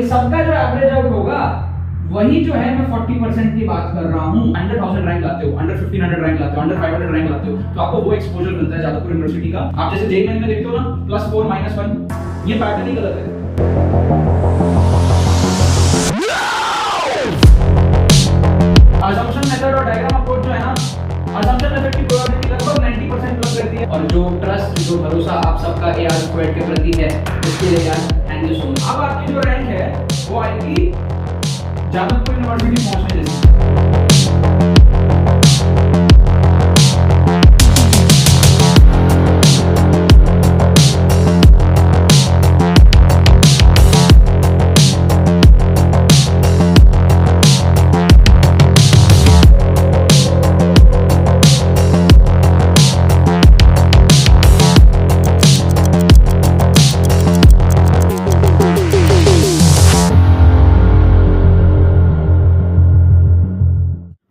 इन सबका जो average out होगा वही जो है मैं 40% की बात कर रहा हूँ। 100,000 रैंक लाते हो, अंडर 1500 रैंक लाते हो, अंडर 500 रैंक लाते हो, तो आपको वो एक्सपोजर मिलता है जादवपुर यूनिवर्सिटी का। आप जैसे जेईई में देखते हो ना +4 -1, ये पैटर्न ही गलत है। असम्पशन मेथड और डायग्राम अप्रोच जो है ना, असम्पशन मेथड की प्रोबेबिलिटी लगभग 90% प्लस करती है, और जो ट्रस्ट, जो भरोसा आप सबका AR स्क्वाड के प्रति है, उसके लिए यार थैंक यू सो मच। अब आपकी जो रैंक है वो आएगी जादवपुर यूनिवर्सिटी पहुंचने जैसी।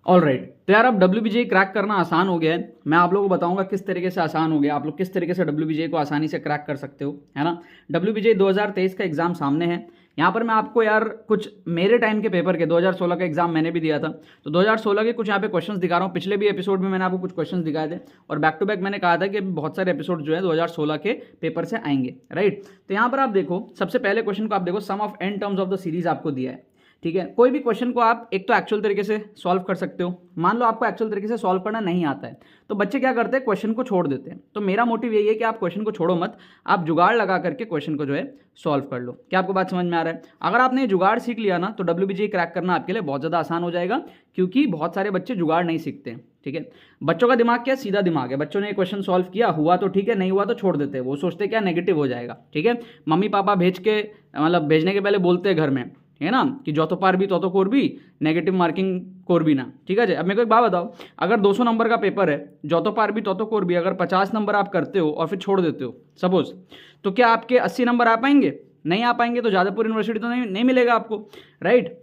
ऑलराइट, तो यार अब WBJ क्रैक करना आसान हो गया है। मैं आप लोगों को बताऊंगा किस तरीके से आसान हो गया, आप लोग किस तरीके से WBJ को आसानी से क्रैक कर सकते हो, है ना। WBJ 2023 का एग्जाम सामने है। यहाँ पर मैं आपको यार कुछ मेरे टाइम के पेपर के 2016 का एग्जाम मैंने भी दिया था, तो 2016 के कुछ यहाँ पे क्वेश्चंस दिखा रहा हूँ। पिछले भी एपिसोड में मैंने आपको कुछ क्वेश्चंस दिखाए थे, और बैक टू बैक मैंने कहा था कि बहुत सारे एपिसोड जो है 2016 के पेपर से आएंगे, राइट। तो यहाँ पर आप देखो, सबसे पहले क्वेश्चन को आप देखो, sum of n terms of the series आपको दिया है, ठीक है। कोई भी क्वेश्चन को आप एक तो एक्चुअल तरीके से सॉल्व कर सकते हो। मान लो आपको एक्चुअल तरीके से सॉल्व करना नहीं आता है, तो बच्चे क्या करते हैं, क्वेश्चन को छोड़ देते हैं। तो मेरा मोटिव यही है कि आप क्वेश्चन को छोड़ो मत, आप जुगाड़ लगा करके क्वेश्चन को जो है सॉल्व कर लो। क्या आपको बात समझ में आ रहा है? अगर आपने जुगाड़ सीख लिया ना, तो WBJ क्रैक करना आपके लिए बहुत ज़्यादा आसान हो जाएगा, क्योंकि बहुत सारे बच्चे जुगाड़ नहीं सीखते हैं, ठीक है। बच्चों का दिमाग क्या, सीधा दिमाग है। बच्चों ने क्वेश्चन सॉल्व किया, हुआ तो ठीक है, नहीं हुआ तो छोड़ देते हैं। वो सोचते क्या, नेगेटिव हो जाएगा, ठीक है। मम्मी पापा भेज के, मतलब भेजने के पहले बोलते हैं घर में, है ना, कि जो तो पार भी तो कोर भी, नेगेटिव मार्किंग कोर भी ना, ठीक है जी। अब मेरे को एक बात बताओ, अगर 200 नंबर का पेपर है, जो तो पार भी तो कोर भी, अगर 50 नंबर आप करते हो और फिर छोड़ देते हो सपोज, तो क्या आपके 80 नंबर आ पाएंगे? नहीं आ पाएंगे। तो जादवपुर यूनिवर्सिटी तो नहीं मिलेगा आपको, राइट।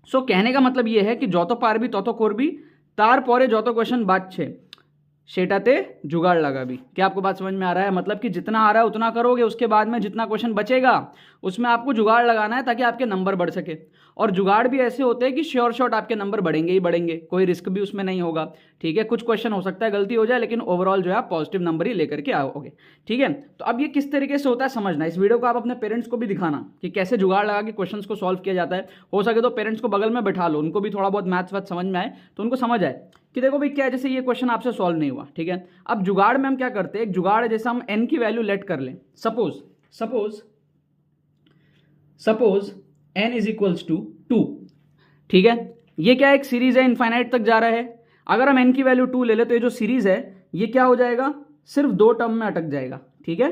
सो कहने का मतलब ये है कि जो तो पार भी तो कोर भी, तार परे जो तो क्वेश्चन बात छे सेटाते जुगाड़ लगा भी। क्या आपको बात समझ में आ रहा है? मतलब कि जितना आ रहा है उतना करोगे, उसके बाद में जितना क्वेश्चन बचेगा उसमें आपको जुगाड़ लगाना है, ताकि आपके नंबर बढ़ सके। और जुगाड़ भी ऐसे होते हैं कि श्योर शॉट आपके नंबर बढ़ेंगे ही बढ़ेंगे, कोई रिस्क भी उसमें नहीं होगा, ठीक है। कुछ क्वेश्चन हो सकता है गलती हो जाए, लेकिन ओवरऑल जो है आप पॉजिटिव नंबर ही लेकर के आओगे, ठीक है। तो अब ये किस तरीके से होता है समझना। इस वीडियो को आप अपने पेरेंट्स को भी दिखाना कि कैसे जुगाड़ लगा के क्वेश्चन को सॉल्व किया जाता है। हो सके तो पेरेंट्स को बगल में बैठा लो, उनको भी थोड़ा बहुत मैथ्स वैथ समझ में आए, तो उनको समझ आए कि देखो भाई क्या है, जैसे ये क्वेश्चन आपसे सॉल्व नहीं हुआ, ठीक है। अब जुगाड़ में हम क्या करते हैं, एक जुगाड़ है, जैसे हम n की वैल्यू लेट कर लें, suppose n is equals to 2, ठीक है। ये क्या एक सीरीज है, इनफाइनाइट तक जा रहा है। अगर हम n की वैल्यू 2 ले ले, तो ये जो सीरीज है ये क्या हो जाएगा, सिर्फ 2 टर्म में अटक जाएगा, ठीक है।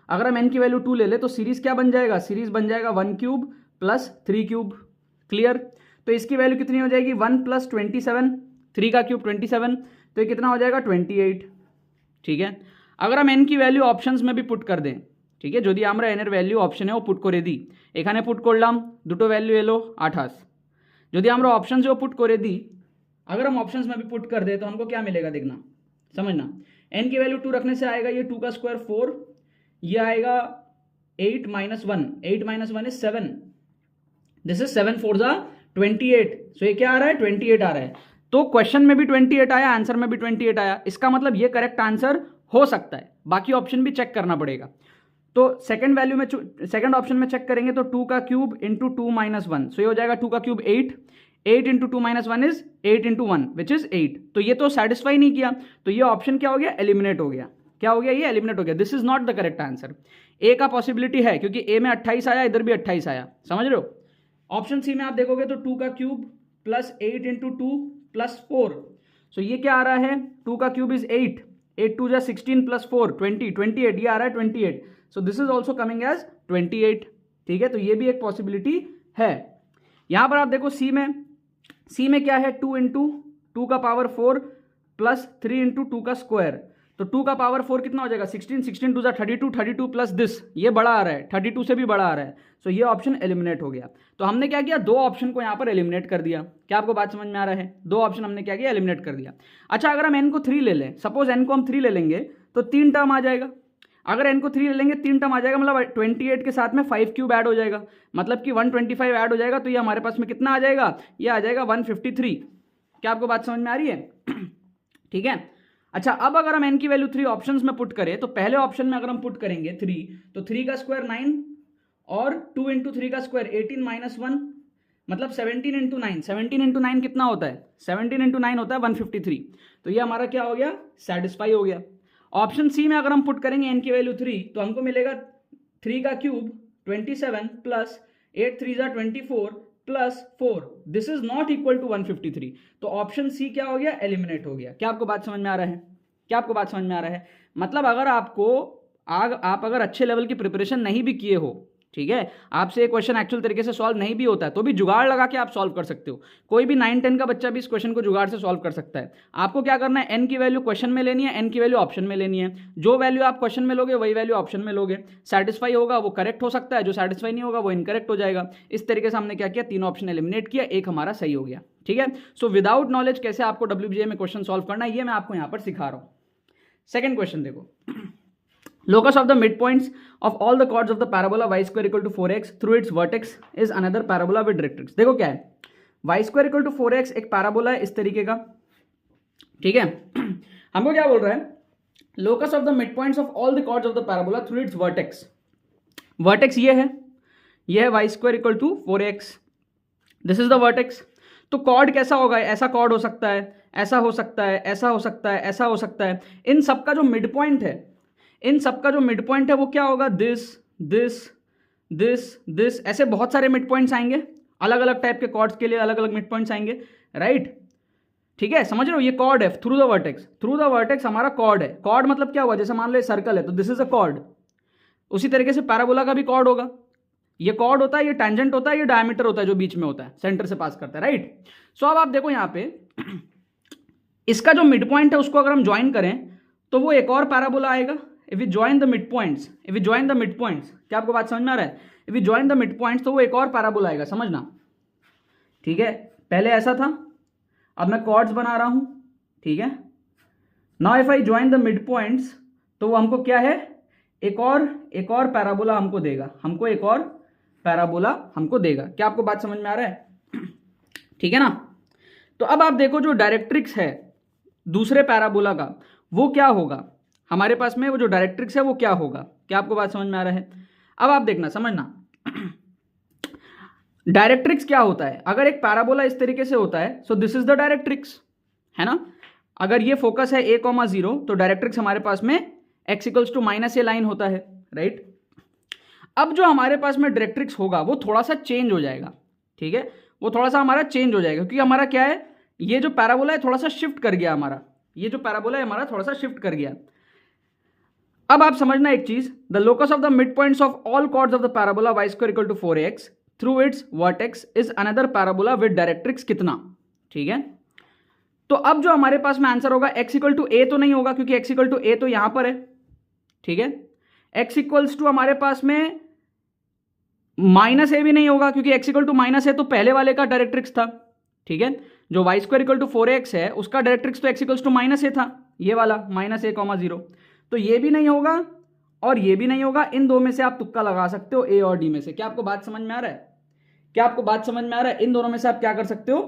अगर हम n की वैल्यू 2 ले ले, तो सीरीज क्या बन जाएगा, सीरीज बन जाएगा 1 क्यूब प्लस 3 क्यूब, क्लियर। तो इसकी वैल्यू कितनी हो जाएगी, 1 प्लस 27, 3 का क्यूब 27, तो ये कितना हो जाएगा 28, ठीक है। अगर हम n की वैल्यू ऑप्शंस में भी पुट कर दें, ठीक है, जो दी আমরা n এর ভ্যালু অপশনে ও পুট করে দিই, এখানে পুট করলাম, দুটো ভ্যালু এলো 28। যদি আমরা অপশনস में पुट করে দিই, अगर हम ऑप्शंस में भी पुट कर दें, तो हमको क्या मिलेगा देखना, समझना। n की वैल्यू 2 रखने से आएगा ये 2 का स्क्वायर 4, ये आएगा 8 minus 1, 8 minus 1 is 7, this is 7 4 जा 28। सो ये क्या आ रहा है, 28 आ रहा है। तो क्वेश्चन में भी 28 आया, आंसर में भी 28 आया। इसका मतलब ये करेक्ट आंसर हो सकता है, बाकी ऑप्शन भी चेक करना पड़ेगा। तो सेकंड वैल्यू में, सेकंड ऑप्शन में चेक करेंगे, तो 2 का क्यूब इंटू 2 माइनस 1, सो ये हो जाएगा 2 का cube 8, 8 into 2 minus 1 is 8 into 1 which is 8। तो ये तो सेटिस्फाई नहीं किया, तो ये ऑप्शन क्या हो गया, एलिमिनेट हो गया। क्या हो गया, ये एलिमिनेट हो गया। This is not the correct answer. A का पॉसिबिलिटी है, क्योंकि ए में 28 आया, इधर भी 28 आया, समझ रहे हो। ऑप्शन सी में आप देखोगे तो 2 का क्यूब प्लस 8 इंटू 2 प्लस 4, सो ये क्या आ रहा है, 2 का क्यूब इज 8, 8 2 जा 16 प्लस 4 20, 28, ये आ रहा है 28। So this is also coming as 28, ठीक है। तो ये भी एक पॉसिबिलिटी है। यहां पर आप देखो सी में क्या है, 2 इंटू 2 का पावर 4 प्लस 3 इंटू 2 का स्क्वायर, तो 2 का पावर 4 कितना हो जाएगा, 16, 16 2 जा 32, 32 प्लस दिस, ये बड़ा आ रहा है, 32 से भी बड़ा आ रहा है। सो ये ऑप्शन एलिमिनेट हो गया। तो हमने क्या किया, दो ऑप्शन को यहाँ पर एलिमिनेट कर दिया। क्या आपको बात समझ में आ रहा है, दो ऑप्शन हमने क्या किया, एलिमिनेट कर दिया। अच्छा, अगर हम n को 3 ले लें, सपोज n को हम 3 ले लेंगे, तो 3 टर्म आ जाएगा। अगर n को 3 ले लेंगे 3 टर्म आ जाएगा, मतलब 28 के साथ में 5 क्यूब ऐड हो जाएगा, मतलब कि 125 ऐड हो जाएगा, तो ये हमारे पास में कितना आ जाएगा, ये आ जाएगा 153। क्या आपको बात समझ में आ रही है? ठीक है। अच्छा, अब अगर हम n की वैल्यू 3 ऑप्शंस में पुट करें, तो पहले ऑप्शन में अगर हम पुट करेंगे 3, तो 3 का स्क्वायर 9 और 2 इंटू 3 का स्क्वायर 18 माइनस 1, मतलब 17 इंटू 9, 17 इंटू 9 कितना होता है, 17 इंटू 9 होता है 153। तो ये हमारा क्या हो गया, सेटिस्फाई हो गया। ऑप्शन सी में अगर हम पुट करेंगे n की वैल्यू 3, तो हमको मिलेगा 3 का क्यूब 27 प्लस 8 3 जा 24 plus 4, this is not equal to 153। तो ऑप्शन सी क्या हो गया, एलिमिनेट हो गया। क्या आपको बात समझ में आ रहा है? क्या आपको बात समझ में आ रहा है? मतलब अगर आपको आप अगर अच्छे लेवल की प्रिपरेशन नहीं भी किए हो, ठीक है, आपसे ये क्वेश्चन एक्चुअल तरीके से सॉल्व नहीं भी होता है, तो भी जुगाड़ लगा के आप सॉल्व कर सकते हो। कोई भी 9-10 का बच्चा भी इस क्वेश्चन को जुगाड़ से सॉल्व कर सकता है। आपको क्या करना है, n की वैल्यू क्वेश्चन में लेनी है, n की वैल्यू ऑप्शन में लेनी है। जो वैल्यू आप क्वेश्चन में लोगे वही वैल्यू ऑप्शन में लोगे। सेटिस्फाई होगा वो करेक्ट हो सकता है, जो सेटिस्फाई नहीं होगा वो इनकरेक्ट हो जाएगा। इस तरीके से हमने क्या किया, 3 ऑप्शन एलिमिनेट किया, एक हमारा सही हो गया। ठीक है। सो विदाउट नॉलेज कैसे आपको WBJ में क्वेश्चन सॉल्व करना है, ये मैं आपको यहाँ पर सिखा रहा हूँ। सेकेंड क्वेश्चन देखो, locus of the midpoints of all the chords of the parabola y square equal to 4x through its vertex is another parabola with directrix। देखो क्या है, y square equal to 4x एक parabola है इस तरीके का, ठीक है। हमको क्या बोल रहा है, locus of the midpoints of all the chords of the parabola through its vertex, vertex ये है y square equal to 4x, this is the vertex. तो कॉर्ड कैसा होगा, ऐसा कॉर्ड हो सकता है, ऐसा हो सकता है, ऐसा हो सकता है, ऐसा हो सकता है। इन सबका जो मिड पॉइंट है, इन सबका जो मिड पॉइंट है वो क्या होगा, दिस दिस दिस दिस, ऐसे बहुत सारे मिड पॉइंट्स आएंगे। अलग अलग टाइप के कॉर्ड्स के लिए अलग अलग मिड पॉइंट्स आएंगे, राइट। ठीक है, समझ रहे हो, ये कॉर्ड है through the vertex. Through the vertex हमारा कॉर्ड है। कॉर्ड मतलब क्या हुआ, जैसे मान लो ये सर्कल है तो दिस इज अ कॉर्ड, उसी तरीके से पैराबोला का भी कॉर्ड होगा। ये कॉर्ड होता है, ये टेंजेंट होता है, ये डायमीटर होता है जो बीच में होता है, सेंटर से पास करता है, राइट। सो अब आप देखो यहाँ पे इसका जो मिड पॉइंट है उसको अगर हम ज्वाइन करें तो वो एक और पैराबोला आएगा। If we join the mid points, if we join the mid points, क्या आपको बात समझ में आ रहा है, if we join the mid points तो वो एक और पैराबोला आएगा, समझना। ठीक है, पहले ऐसा था, अब मैं कॉर्ड्स बना रहा हूं, ठीक है। Now if I join the mid points तो वो हमको क्या है, एक और पैराबोला हमको देगा, हमको एक और पैराबोला हमको देगा। क्या आपको बात समझ में आ रहा है? ठीक है ना। तो अब आप देखो जो डायरेक्ट्रिक्स है दूसरे पैराबोला का वो क्या होगा, हमारे पास में वो जो डायरेक्ट्रिक्स है वो क्या होगा। क्या आपको बात समझ में आ रहा है? अब आप देखना, समझना, डायरेक्ट्रिक्स क्या होता है। अगर एक पैराबोला इस तरीके से होता है, सो दिस इज द डायरेक्ट्रिक्स, है ना। अगर ये फोकस है a,0 तो डायरेक्ट्रिक्स हमारे पास में x = -a लाइन होता है, राइट। अब जो हमारे पास में डायरेक्ट्रिक्स होगा वो थोड़ा सा चेंज हो जाएगा, ठीक है, वो थोड़ा सा हमारा चेंज हो जाएगा, क्योंकि हमारा क्या है, ये जो पैराबोला है थोड़ा सा शिफ्ट कर गया हमारा, ये जो पैराबोला है हमारा थोड़ा सा शिफ्ट कर गया। अब आप समझना एक चीज, the locus of the mid points of all chords of the parabola y square equal to 4x through its vertex is another parabola with directrix कितना, ठीक है। तो अब जो हमारे पास में आंसर होगा x = a तो नहीं होगा, क्योंकि x = a तो यहां पर है, ठीक है। x = हमारे पास में -a भी नहीं होगा, क्योंकि x = -a तो पहले वाले का डायरेक्ट्रिक्स था, ठीक है। जो y square equal to 4x है उसका डायरेक्ट्रिक्स तो x = -a था, ये वाला -a,0। तो ये भी नहीं होगा और ये भी नहीं होगा। इन दो में से आप तुक्का लगा सकते हो, a और d में से। क्या आपको बात समझ में आ रहा है? क्या आपको बात समझ में आ रहा है? इन दोनों में से आप क्या कर सकते हो,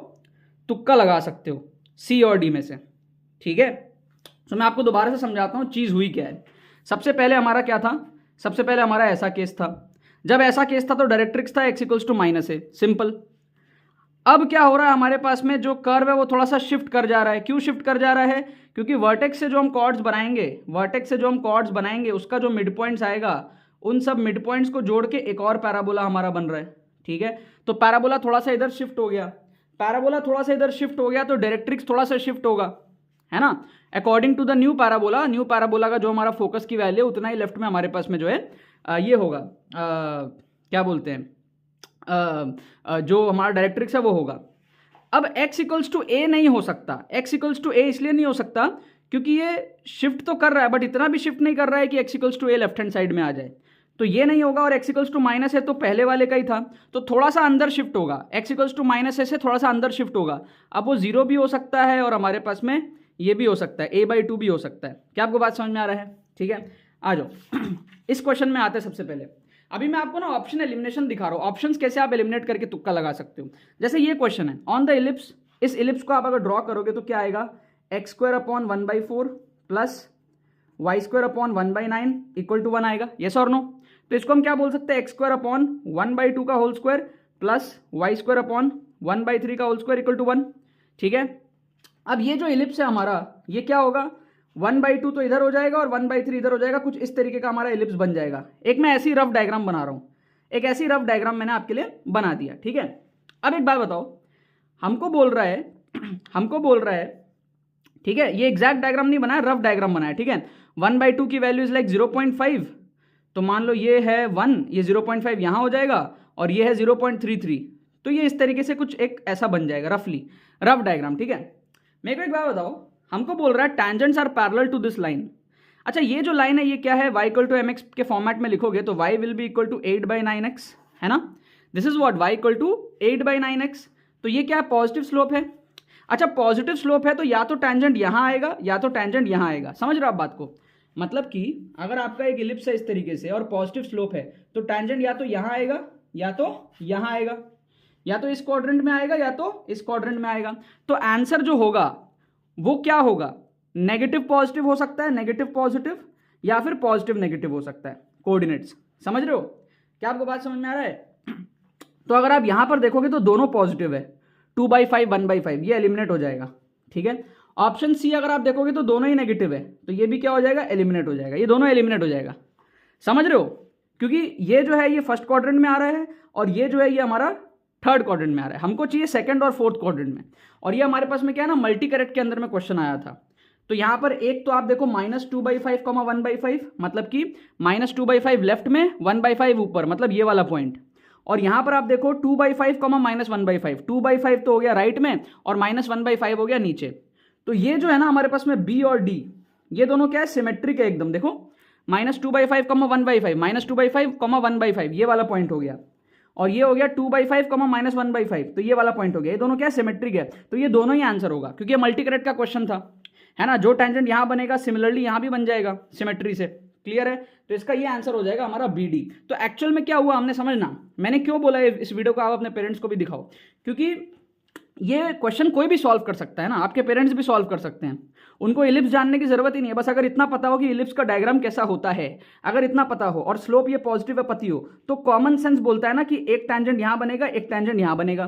तुक्का लगा सकते हो, c और d में से, ठीक है। तो मैं आपको दोबारा से समझाता हूं चीज हुई क्या है। सबसे पहले हमारा क्या था, सबसे पहले हमारा ऐसा केस था। जब ऐसा केस था तो डायरेक्ट्रिक्स था x = -a, सिंपल। अब क्या हो रहा है, हमारे पास में जो कर्व है वो थोड़ा सा शिफ्ट कर जा रहा है। क्यों शिफ्ट कर जा रहा है? क्योंकि वर्टेक्स से जो हम कॉर्ड्स बनाएंगे, वर्टेक्स से जो हम कॉर्ड्स बनाएंगे उसका जो मिड पॉइंट्स आएगा, उन सब मिड पॉइंट्स को जोड़ के एक और पैराबोला हमारा बन रहा है, ठीक है। तो पैराबोला थोड़ा सा इधर शिफ्ट हो गया, पैराबोला थोड़ा सा इधर शिफ्ट हो गया तो डायरेक्ट्रिक्स थोड़ा सा शिफ्ट होगा, है ना। According to the new parabola का जो हमारा फोकस की वैल्यू उतना ही लेफ्ट में हमारे पास में जो है ये होगा, क्या बोलते हैं, जो हमारा डायरेक्ट्रिक्स है वो होगा। अब x = a नहीं हो सकता। x = a इसलिए नहीं हो सकता क्योंकि ये शिफ्ट तो कर रहा है बट इतना भी शिफ्ट नहीं कर रहा है कि x = a left hand side में आ जाए, तो ये नहीं होगा। और x = -a तो पहले वाले का ही था, तो थोड़ा सा अंदर शिफ्ट होगा, x = -a से थोड़ा सा अंदर शिफ्ट होगा। अब वो 0 भी हो सकता है और हमारे पास में ये भी हो सकता है, a/2 भी हो सकता है। क्या आपको बात समझ में आ रहा है? ठीक है। आ जाओ इस क्वेश्चन में आते हैं सबसे पहले। अभी मैं आपको ना ऑप्शन एलिमिनेशन दिखा रहा हूँ, ऑप्शंस कैसे आप एलिमिनेट करके तुक्का लगा सकते हो। जैसे ये क्वेश्चन है ऑन द इलिप्स, इस इलिप्स को आप अगर ड्रॉ करोगे तो क्या आएगा, x square upon 1/4 plus y square upon 1/9 equal to 1 आएगा, यस और नो। तो इसको हम क्या बोल सकते हैं, एक्स स्क्वायर अपॉन 1/2 का whole square plus y square upon 1/3 का होल स्क्वायर इक्वल टू 1, ठीक है। अब ये जो इलिप्स है हमारा, ये क्या होगा, 1/2 तो इधर हो जाएगा और 1/3 इधर हो जाएगा, कुछ इस तरीके का हमारा इलिप्स बन जाएगा। एक मैं ऐसी रफ डायग्राम बना रहा हूं, एक ऐसी रफ डायग्राम मैंने आपके लिए बना दिया, ठीक है। अब एक बात बताओ, हमको बोल रहा है ठीक है, ये एग्जैक्ट डायग्राम नहीं बनाया, रफ डायग्राम बनाया, ठीक है। 1/2 की वैल्यू इज लाइक 0.5, तो मान लो ये है 1, ये 0.5 यहां हो जाएगा और ये है 0.33, तो ये इस तरीके से कुछ एक ऐसा बन जाएगा रफली, रफ डायग्राम, ठीक है। मेरे को एक बात बताओ, हमको बोल रहा है tangents are parallel to this line. अच्छा, ये जो लाइन है ये क्या है, y इक्वल टू mx के फॉर्मेट में लिखोगे तो y will be equal to 8/9x, है ना। This is what, y equal to 8/9x। तो ये क्या है, पॉजिटिव स्लोप है। अच्छा, पॉजिटिव स्लोप है तो या तो टैंजेंट यहां आएगा या तो टैंजेंट यहां आएगा, समझ रहे हो आप बात को। मतलब कि अगर आपका एक इलिप्स है इस तरीके से और पॉजिटिव स्लोप है तो टैंजेंट या तो यहां आएगा या तो यहां आएगा, या तो इस क्वाड्रेंट में आएगा या तो इस क्वाड्रेंट में आएगा। तो आंसर जो होगा वो क्या होगा, नेगेटिव पॉजिटिव हो सकता है, नेगेटिव पॉजिटिव, या फिर पॉजिटिव नेगेटिव हो सकता है, कोऑर्डिनेट्स, समझ रहे हो। क्या आपको बात समझ में आ रहा है। तो अगर आप यहां पर देखोगे तो दोनों पॉजिटिव है, 2/5 1/5, ये एलिमिनेट हो जाएगा, ठीक है। ऑप्शन सी अगर आप देखोगे तो दोनों ही नेगेटिव है, तो ये भी क्या हो जाएगा, एलिमिनेट हो जाएगा, ये दोनों एलिमिनेट हो जाएगा, समझ रहे हो। क्योंकि ये जो है ये फर्स्ट क्वाड्रेंट में आ रहा है और ये जो है ये हमारा थर्ड क्वाड्रेंट में आ रहा है, हमको चाहिए सेकंड और फोर्थ क्वाड्रेंट में। और ये हमारे पास में क्या है ना, मल्टी करेक्ट के अंदर में क्वेश्चन आया था। तो यहां पर एक तो आप देखो -2/5, 1/5, मतलब कि -2/5 लेफ्ट में, 1/5 ऊपर, मतलब ये वाला पॉइंट। और यहां पर आप देखो 2/5, -1/5, 2/5 तो हो गया राइट में और -1/5 हो गया नीचे। तो ये जो है ना हमारे पास में बी और डी, ये दोनों क्या है, सिमेट्रिक है एकदम। देखो -2/5, 1/5, -2/5, 1/5, ये वाला पॉइंट हो गया। और ये हो गया 2/5, -1/5, तो ये वाला पॉइंट हो गया। ये दोनों क्या सिमेट्रिक है, तो ये दोनों ही आंसर होगा, क्योंकि ये मल्टी करेक्ट का क्वेश्चन था, है ना। जो टेंजेंट यहां बनेगा सिमिलरली यहां भी बन जाएगा सिमेट्री से, क्लियर है। तो इसका ये आंसर हो जाएगा हमारा बी डी। तो एक्चुअल में क्या हुआ हमने समझना, मैंने क्यों बोला है इस वीडियो को आप अपने पेरेंट्स को भी दिखाओ, क्योंकि ये क्वेश्चन कोई भी सॉल्व कर सकता है ना, आपके पेरेंट्स भी सॉल्व कर सकते हैं। उनको इलिप्स जानने की जरूरत ही नहीं है, बस अगर इतना पता हो कि इलिप्स का डायग्राम कैसा होता है, अगर इतना पता हो और स्लोप ये पॉजिटिव है पति हो, तो कॉमन सेंस बोलता है ना कि एक टेंजेंट यहां बनेगा, एक टेंजेंट यहां बनेगा।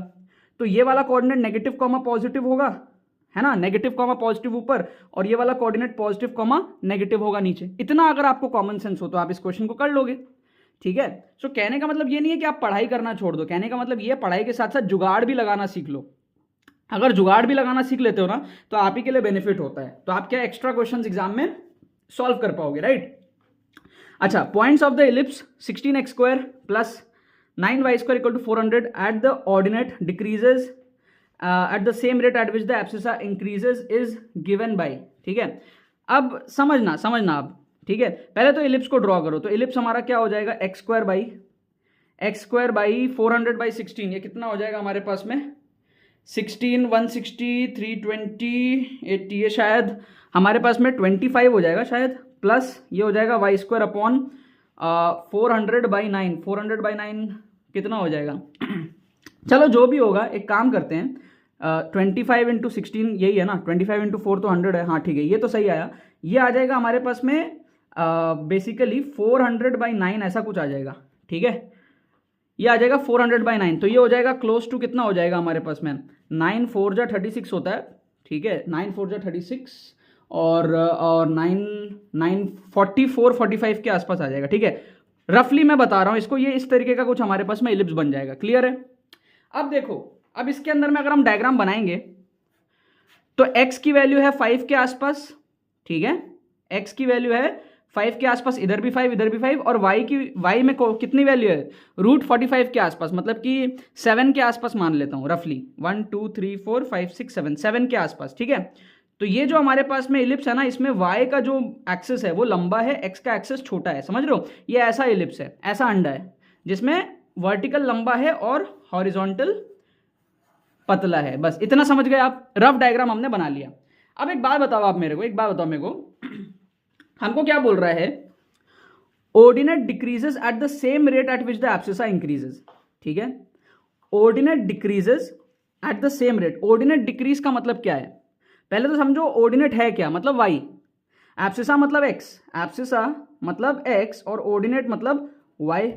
तो ये वाला कोऑर्डिनेट नेगेटिव कॉमा पॉजिटिव होगा, है ना, नेगेटिव कॉमा पॉजिटिव ऊपर, और ये वाला कोऑर्डिनेट पॉजिटिव कॉमा नेगेटिव होगा नीचे। इतना अगर आपको कॉमन सेंस हो तो आप इस क्वेश्चन को कर लोगे, ठीक है। सो कहने का मतलब ये नहीं है कि आप पढ़ाई करना छोड़ दो, कहने का मतलब ये पढ़ाई के साथ साथ जुगाड़ भी लगाना सीख लो। अगर जुगाड़ भी लगाना सीख लेते हो ना तो आप ही के लिए बेनिफिट होता है, तो आप क्या एक्स्ट्रा क्वेश्चंस एग्जाम में सॉल्व कर पाओगे, राइट। अच्छा, points of the ellipse 16x² plus 9y² equal to 400 at the ordinate decreases at the same rate at which the abscissa increases is given by, ठीक है। अब समझना आप, ठीक है। पहले तो इलिप्स को ड्रॉ करो, तो इलिप्स हमारा क्या हो जाएगा, x² बाई 400/16, ये कितना हो जाएगा हमारे पास में 16, 160, 320, 80, ये शायद हमारे पास में 25 हो जाएगा शायद, प्लस ये हो जाएगा y² अपॉन 400/9, 400/9 कितना हो जाएगा चलो जो भी होगा एक काम करते हैं, 25 × 16 यही है ना, 25 × 4 तो 100 है, हाँ ठीक है, ये तो सही आया। ये आ जाएगा हमारे पास में बेसिकली 400/9 ऐसा कुछ आ जाएगा, ठीक है। ये आ जाएगा 400/9, तो ये हो जाएगा क्लोज टू, कितना हो जाएगा हमारे पास में 9 4 जा 36 होता है, ठीक है, 9 4 जा 36 और 9 44 45 के आसपास आ जाएगा, ठीक है। रफली मैं बता रहा हूं इसको, ये इस तरीके का कुछ हमारे पास में इलिप्स बन जाएगा, क्लियर है। अब देखो, अब इसके अंदर में अगर हम डायग्राम बनाएंगे तो x की वैल्यू है 5 के आसपास, ठीक है, x की वैल्यू है 5 के आसपास, इधर भी 5 इधर भी 5, और y में कितनी वैल्यू है, √45 के आसपास, मतलब कि 7 के आसपास मान लेता हूं रफली, 1 2 3 4 5 6 7 के आसपास, ठीक है। तो ये जो हमारे पास में इलिप्स है ना, इसमें y का जो एक्सिस है वो लंबा है, x का एक्सिस छोटा है, समझ रहे हो। ये ऐसा इलिप्स है, ऐसा अंडा है जिसमें वर्टिकल लंबा है और हॉरिजॉन्टल पतला है, बस इतना समझ गए आप। रफ डायग्राम हमने बना लिया। अब एक बात बताओ आप मेरे को, हमको क्या बोल रहा है, ordinate decreases eight the same rate at which the abscissa increases, ठीक है, ordinate decreases eight the same rate. Ordinate decrease का मतलब क्या है, पहले तो समझो ऑर्डिनेट है क्या, मतलब वाई, एब्सिसा मतलब एक्स, एब्सिसा मतलब एक्स और ऑर्डिनेट मतलब वाई।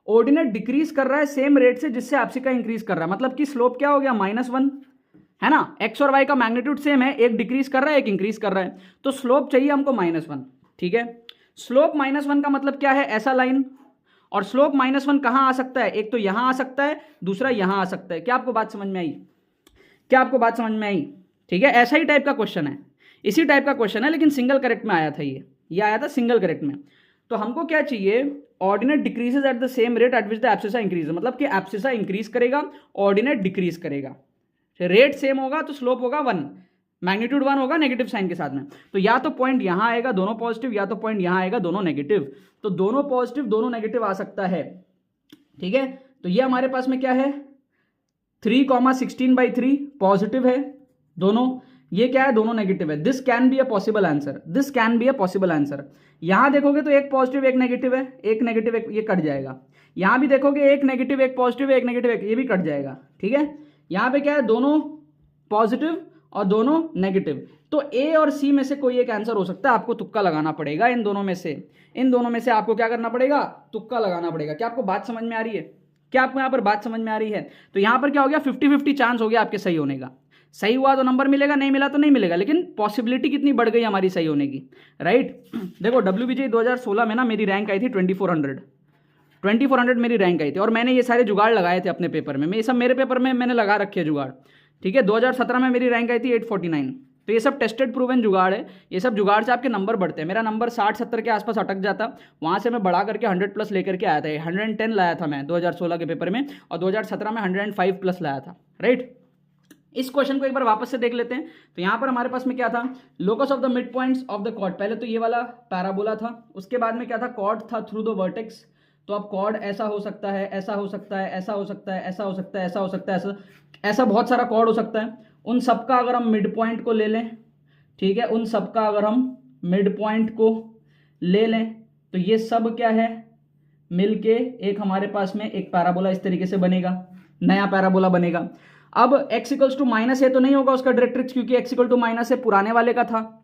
ऑर्डिनेट डिक्रीज कर रहा है सेम रेट से जिससे एब्सिसा इंक्रीज कर रहा है, मतलब कि स्लोप क्या हो गया, -1, है ना। एक्स और वाई का मैग्नीट्यूड सेम है, एक डिक्रीज कर रहा है एक इंक्रीज कर रहा है, तो स्लोप चाहिए हमको -1, ठीक है। स्लोप -1 का मतलब क्या है, ऐसा लाइन, और स्लोप -1 कहां आ सकता है, एक तो यहां आ सकता है, दूसरा यहां आ सकता है। क्या आपको बात समझ में आई, क्या आपको बात समझ में आई, ठीक है। ऐसा ही टाइप का क्वेश्चन है, इसी टाइप का क्वेश्चन है, लेकिन सिंगल करेक्ट में आया था, ये आया था सिंगल करेक्ट में। तो हमको क्या चाहिए, ordinate decreases at the same rate at which the abscissa increase, मतलब कि एब्सिसा इंक्रीज करेगा, ऑर्डिनेट डिक्रीज करेगा। रेट सेम होगा तो स्लोप होगा 1, मैग्नीट्यूड 1 होगा नेगेटिव साइन के साथ में। तो या तो पॉइंट यहां आएगा दोनों पॉजिटिव, या तो पॉइंट यहां आएगा दोनों नेगेटिव। तो दोनों पॉजिटिव दोनों नेगेटिव आ सकता है, ठीक है। तो ये हमारे पास में क्या है, 3,16/3 पॉजिटिव है दोनों, ये क्या है, दोनों नेगेटिव है। This can be a possible answer, this can be a possible answer. यहां देखोगे तो एक पॉजिटिव एक नेगेटिव है, एक नेगेटिव एक, ये कट जाएगा। यहां भी देखोगे एक नेगेटिव एक पॉजिटिव एक नेगेटिव एक, ये भी कट जाएगा, ठीक है। यहां पे क्या है, दोनों पॉजिटिव और दोनों नेगेटिव। तो ए और सी में से कोई एक आंसर हो सकता है, आपको तुक्का लगाना पड़ेगा इन दोनों में से, इन दोनों में से आपको क्या करना पड़ेगा, तुक्का लगाना पड़ेगा। क्या आपको बात समझ में आ रही है, क्या आपको यहां पर बात समझ में आ रही है। तो यहां पर क्या हो गया, 50-50 चांस हो गया आपके सही होने का। सही हुआ तो नंबर मिलेगा, नहीं मिला तो नहीं मिलेगा, लेकिन पॉसिबिलिटी कितनी बढ़ गई हमारी सही होने की, राइट। देखो WBJ 2016 में ना मेरी रैंक आई थी 2400 मेरी रैंक आई थी, और मैंने ये सारे जुगाड़ लगाए थे अपने पेपर में, ये सब मेरे पेपर में मैंने लगा रखे हैं जुगाड़, ठीक है। 2017 में मेरी रैंक आई थी 849। तो ये सब टेस्टेड प्रूवन जुगाड़ है, ये सब जुगाड़ से आपके नंबर बढ़ते हैं। मेरा नंबर 60-70 के आसपास अटक जाता, वहाँ से मैं बढ़ा करके 100+ लेकर के आया था। 110 लाया था मैं 2016 के पेपर में, और 2017 में 105+ लाया था, राइट। इस क्वेश्चन को एक बार वापस से देख लेते हैं। तो यहाँ पर हमारे पास में क्या था, locus of the mid points of the chord, पहले तो ये वाला पैराबोला था, उसके बाद में क्या था, कॉर्ड था थ्रू द वर्टेक्स। तो अब कॉर्ड ऐसा हो सकता है, ऐसा हो सकता है, ऐसा हो सकता है, ऐसा हो सकता है, ऐसा हो सकता है, ऐसा बहुत सारा कॉर्ड हो सकता है। उन सबका अगर हम मिड पॉइंट को ले लें, ठीक है, उन सबका अगर हम मिड पॉइंट को ले लें, तो ये सब क्या है, मिलके एक हमारे पास में एक पैराबोला इस तरीके से बनेगा, नया पैराबोला बनेगा। अब x = -a तो नहीं होगा उसका डायरेक्ट्रिक्स, क्योंकि x = -a पुराने वाले का था।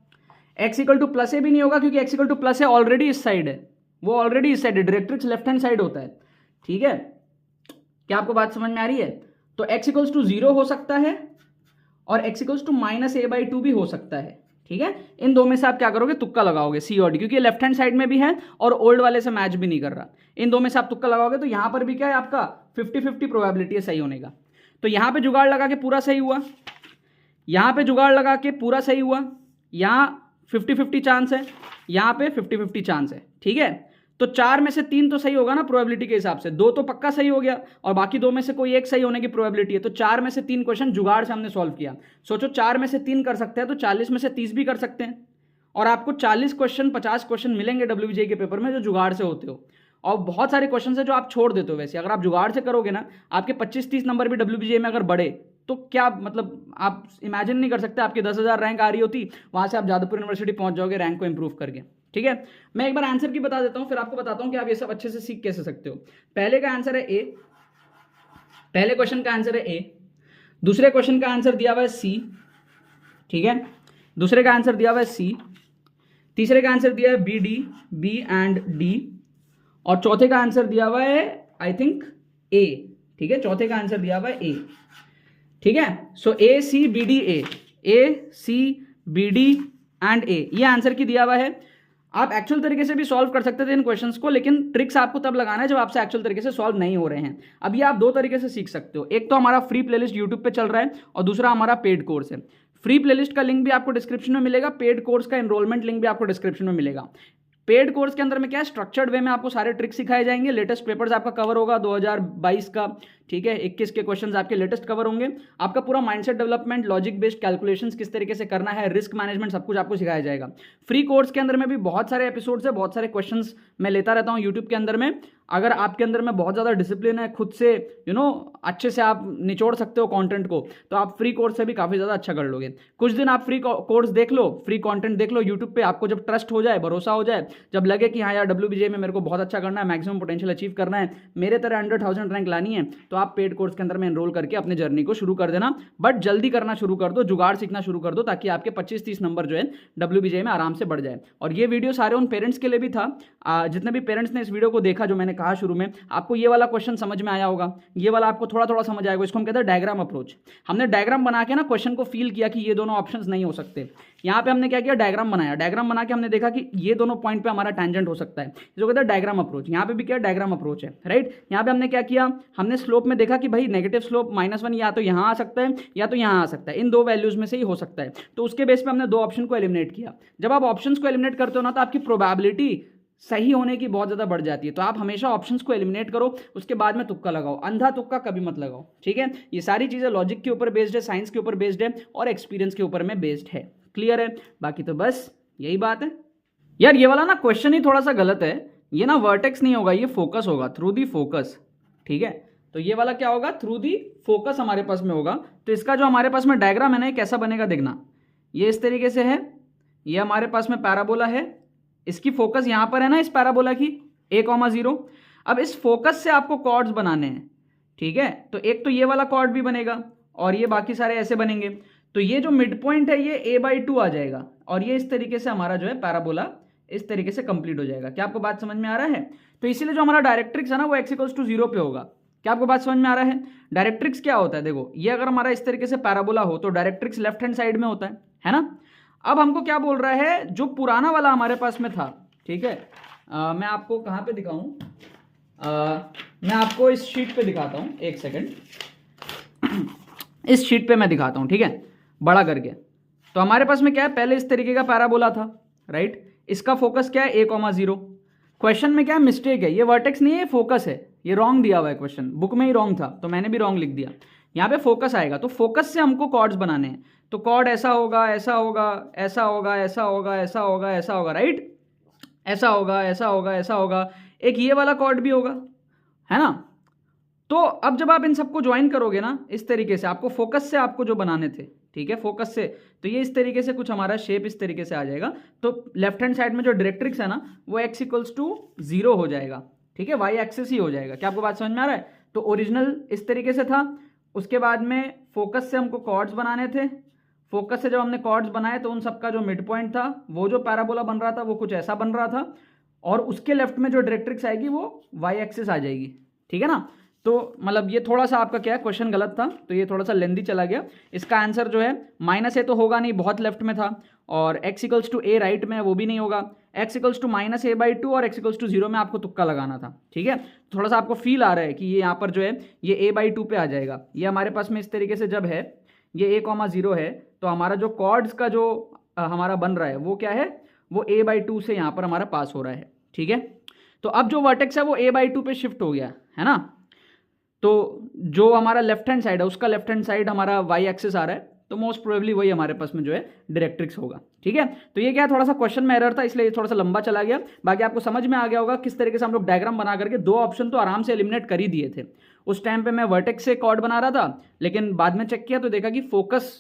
x +a भी नहीं होगा, क्योंकि x +a ऑलरेडी इस साइड है, वो ऑलरेडी इस साइड है, डायरेक्ट्रिक्स लेफ्ट हैंड साइड होता है, ठीक है। क्या आपको बात समझ में आ रही है। तो x = 0 हो सकता है, और x = -a/2 भी हो सकता है, ठीक है। इन दो में से आप क्या करोगे, तुक्का लगाओगे, सी और डी, क्योंकि लेफ्ट हैंड साइड में भी है और ओल्ड वाले से मैच भी नहीं कर रहा। इन दो में से आप तुक्का लगाओगे, तो यहां पर भी क्या है, आपका 50-50 प्रोबेबिलिटी है सही होने का। तो यहां पे जुगाड़ लगा के पूरा सही हुआ, यहां पे जुगाड़ लगा के पूरा सही हुआ, यहां 50-50 चांस है, यहां पे 50-50 चांस है, ठीक है। तो 4 में से 3 तो सही होगा ना प्रोबेबिलिटी के हिसाब से, 2 तो पक्का सही हो गया, और बाकी 2 में से कोई एक सही होने की प्रोबेबिलिटी है। तो 4 में से 3 क्वेश्चन जुगाड़ से हमने सॉल्व किया। सोचो 4 में से 3 कर सकते हैं, तो 40 में से 30 भी कर सकते हैं, और आपको 40 क्वेश्चन 50 क्वेश्चन मिलेंगे WBJ के पेपर में जो जुगाड़ से होते हो। और बहुत सारे क्वेश्चन है जो आप छोड़ देते हो। वैसे अगर आप जुगाड़ से करोगे ना, आपके 25-30 नंबर भी WBJ में अगर बढ़े, तो क्या मतलब आप इमेजिन नहीं कर सकते, आपकी 10,000 रैंक आ रही होती, वहां से आप जादवपुर यूनिवर्सिटी पहुंच जाओगे रैंक को इंप्रूव करके, ठीक है। मैं एक बार आंसर की बता देता हूं, फिर आपको बताता हूं कि आप ये सब अच्छे से सीख कैसे सकते हो। पहले का आंसर है ए, पहले क्वेश्चन का आंसर है ए, दूसरे क्वेश्चन का आंसर दिया हुआ है सी, ठीक है, दूसरे का आंसर दिया हुआ है सी, तीसरे का आंसर दिया है बी एंड डी, और चौथे का आंसर दिया हुआ है आई थिंक ए, ठीक है, चौथे का आंसर दिया हुआ है ए, ठीक है। So A, C, B, D and A, ये आंसर की दिया हुआ है। आप एक्चुअल तरीके से भी सॉल्व कर सकते थे इन क्वेश्चंस को, लेकिन ट्रिक्स आपको तब लगाना है जब आपसे एक्चुअल तरीके से सॉल्व नहीं हो रहे हैं। अब ये आप 2 तरीके से सीख सकते हो, एक तो हमारा फ्री प्लेलिस्ट यूट्यूब पे चल रहा है, और दूसरा हमारा पेड कोर्स है। फ्री प्लेलिस्ट का लिंक भी आपको डिस्क्रिप्शन में मिलेगा, पेड कोर्स का एनरोलमेंट लिंक भी आपको डिस्क्रिप्शन में मिलेगा। पेड कोर्स के अंदर में क्या है, स्ट्रक्चर्ड वे में आपको सारे ट्रिक्स सिखाए जाएंगे, लेटेस्ट पेपर्स आपका कवर होगा 2022 का, ठीक है, 21 के क्वेश्चंस आपके लेटेस्ट कवर होंगे। आपका पूरा mindset development, logic based calculations किस तरीके से करना है, रिस्क मैनेजमेंट, सब कुछ आपको सिखाया जाएगा। फ्री कोर्स के अंदर में भी बहुत सारे एपिसोड्स है, बहुत सारे क्वेश्चंस मैं लेता रहता हूँ यूट्यूब के अंदर में, अगर आपके अंदर में बहुत ज़्यादा डिसिप्लिन है, खुद से अच्छे से आप निचोड़ सकते हो कंटेंट को, तो आप फ्री कोर्स से भी काफ़ी ज़्यादा अच्छा कर लोगे। कुछ दिन आप फ्री कोर्स देख लो, फ्री कंटेंट देख लो यूट्यूब पे, आपको जब ट्रस्ट हो जाए, भरोसा हो जाए, जब लगे कि हाँ यार WBJ में मेरे को बहुत अच्छा करना है, मैक्सिमम पोटेंशियल अचीव करना है, मेरे तरह 100,000 रैंक लानी है, तो आप पेड कोर्स के अंदर में एनरोल करके अपने जर्नी को शुरू कर देना। बट जल्दी करना शुरू कर दो, जुगाड़ सीखना शुरू कर दो, ताकि आपके 25-30 नंबर जो है WBJ में आराम से बढ़ जाए। और ये वीडियो सारे उन पेरेंट्स के लिए भी था, जितने भी पेरेंट्स ने इस वीडियो को देखा, जो मैंने कहा शुरू में, आपको ये वाला क्वेश्चन समझ में आया होगा, ये वाला आपको थोड़ा थोड़ा समझ आएगा। इसको हम कहते हैं डायग्राम अप्रोच। हमने डायग्राम बना के ना क्वेश्चन को फील किया कि ये दोनों ऑप्शंस नहीं हो सकते। यहाँ पे हमने क्या किया, डायग्राम बनाया, डायग्राम बना के हमने देखा कि ये दोनों पॉइंट पे हमारा टेंजेंट हो सकता है, जो कहते हैं डायग्राम अप्रोच। यहाँ पे भी क्या डायग्राम अप्रोच है, राइट। यहाँ पे हमने क्या किया, हमने स्लोप में देखा कि भाई नेगेटिव स्लोप -1 या तो यहाँ आ सकता है या तो यहाँ आ सकता है, इन दो वैल्यूज में से ही हो सकता है। तो उसके बेस पे हमने दो ऑप्शन को एलिमिनेट किया। जब आप ऑप्शंस को एलिमिनेट करते हो ना, तो आपकी प्रोबेबिलिटी सही होने की बहुत ज़्यादा बढ़ जाती है। तो आप हमेशा ऑप्शंस को एलिमिनेट करो, उसके बाद में तुक्का लगाओ, अंधा तुक्का कभी मत लगाओ, ठीक है। ये सारी चीज़ें लॉजिक के ऊपर बेस्ड है, साइंस के ऊपर बेस्ड है और एक्सपीरियंस के ऊपर में बेस्ड है। क्लियर है? बाकी तो बस यही बात है यार। ये वाला ना क्वेश्चन ही थोड़ा सा गलत है, ये ना वर्टेक्स नहीं होगा, ये फोकस होगा, थ्रू दी फोकस, ठीक है। तो ये वाला क्या होगा, थ्रू दी फोकस हमारे पास में होगा। तो इसका जो हमारे पास में डायग्राम है ना, ये कैसा बनेगा देखना, ये इस तरीके से है, ये हमारे पास में पैराबोला है, इसकी फोकस यहां पर है ना, इस पैराबोला की a,0। अब इस फोकस से आपको कॉर्ड्स बनाने हैं, ठीक है। तो एक तो ये वाला कॉर्ड भी बनेगा और ये बाकी सारे ऐसे बनेंगे। तो ये जो मिड पॉइंट है ये a/2 आ जाएगा और ये इस तरीके से हमारा जो है पैराबोला इस तरीके से कंप्लीट हो जाएगा। क्या आपको बात समझ में आ रहा है? तो इसीलिए जो हमारा डायरेक्ट्रिक्स है ना, वो x=0 पे होगा। क्या आपको बात समझ में आ रहा है? डायरेक्ट्रिक्स क्या होता है, देखो ये अगर हमारा इस तरीके से पैराबोला हो तो डायरेक्ट्रिक्स लेफ्ट हैंड साइड में होता है ना। अब हमको क्या बोल रहा है, जो पुराना वाला हमारे पास में था, ठीक है। मैं आपको कहाँ पे दिखाऊं, मैं आपको इस शीट पे दिखाता हूँ, एक सेकंड। इस शीट पे मैं दिखाता हूँ, ठीक है, बड़ा करके। तो हमारे पास में क्या है, पहले इस तरीके का पैराबोला था, राइट। इसका फोकस क्या है, a,0। क्वेश्चन में क्या है, मिस्टेक है, ये वर्टेक्स नहीं है, ये फोकस है, ये रॉन्ग दिया हुआ है क्वेश्चन, बुक में ही रॉन्ग था तो मैंने भी रॉन्ग लिख दिया। यहाँ पे फोकस आएगा, तो फोकस से हमको कॉर्ड्स बनाने हैं। तो कॉर्ड ऐसा होगा, ऐसा होगा, ऐसा होगा, ऐसा होगा, ऐसा होगा, ऐसा होगा, राइट, ऐसा होगा, ऐसा होगा, ऐसा होगा, एक ये वाला कॉर्ड भी होगा, है ना। तो अब जब आप इन सबको ज्वाइन करोगे ना, इस तरीके से आपको फोकस से आपको जो बनाने थे, ठीक है, फोकस से, तो ये इस तरीके से कुछ हमारा शेप इस तरीके से आ जाएगा। तो लेफ्ट हैंड साइड में जो डायरेक्ट्रिक्स है ना, वो x=0 हो जाएगा, ठीक है, y एक्सिस ही हो जाएगा। क्या आपको बात समझ में आ रहा है? तो ओरिजिनल इस तरीके से था, उसके बाद में फोकस से हमको कॉर्ड्स बनाने थे। फोकस से जब हमने कॉर्ड्स बनाए तो उन सबका जो मिड पॉइंट था, वो जो पैराबोला बन रहा था वो कुछ ऐसा बन रहा था, और उसके लेफ्ट में जो डायरेक्ट्रिक्स आएगी वो y एक्सिस आ जाएगी, ठीक है ना। तो मतलब ये थोड़ा सा आपका क्या है, क्वेश्चन गलत था, तो ये थोड़ा सा लेंदी चला गया। इसका आंसर जो है -a तो होगा नहीं, बहुत लेफ्ट में था, और x=a राइट में, वो भी नहीं होगा। x=-a/2 और x=0 में आपको तुक्का लगाना था, ठीक है। थोड़ा सा आपको फील आ रहा है कि ये यहाँ पर जो है ये a/2 पे आ जाएगा। ये हमारे पास में इस तरीके से जब है, ये a,0 है, तो हमारा जो कॉर्ड्स का जो हमारा बन रहा है वो क्या है, वो a/2 से यहाँ पर हमारा पास हो रहा है, ठीक है। तो अब जो वर्टेक्स है वो a/2 पे शिफ्ट हो गया है ना। तो जो हमारा लेफ्ट हैंड साइड है, उसका लेफ्ट हैंड साइड हमारा y एक्सिस आ रहा है, तो मोस्ट प्रोबेबली वही हमारे पास में जो है डायरेक्ट्रिक्स होगा, ठीक है। तो ये क्या है, थोड़ा सा क्वेश्चन में एरर था, इसलिए ये थोड़ा सा लंबा चला गया। बाकी आपको समझ में आ गया होगा किस तरीके से हम लोग डायग्राम बना करके दो ऑप्शन तो आराम से एलिमिनेट कर ही दिए थे। उस टाइम पे मैं वर्टेक्स से कॉर्ड बना रहा था, लेकिन बाद में चेक किया तो देखा कि फोकस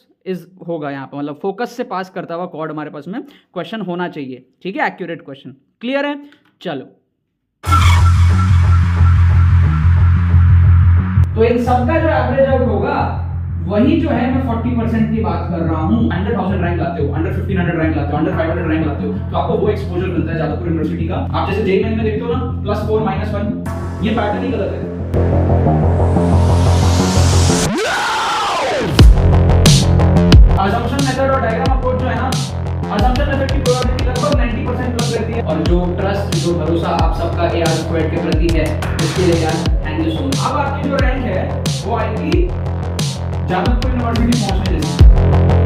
होगा यहाँ पर, मतलब फोकस से पास करता हुआ कॉर्ड हमारे पास में क्वेश्चन होना चाहिए, ठीक है, एक्यूरेट क्वेश्चन। क्लियर है? चलो, तो इन सबका जो एवरेज आउट होगा वही जो है, मैं 40% की बात कर रहा हूँ। 100,000 रैंक लाते हो, अंडर 1500 रैंक लाते हो, अंडर 500 रैंक लाते हो, तो आपको वो एक्सपोजर मिलता है जादवपुर यूनिवर्सिटी का। आप जैसे जेईई मेन में देखते हो ना, +4 -1, ये पैटर्न ही गलत है। असम्पशन मेथड और डायग्राम अप्रोच जो है ना, असम्पशन मेथड की प्रोबेबिलिटी लगभग 90% प्लस रहती है, और जो ट्रस्ट, जो भरोसा आप सबका AR² के प्रति है, उसके लिए यार थैंक यू सो मच। अब आपकी जो रैंक है वो आएगी जादवपुर यूनिवर्सिटी पहुंचने जैसी।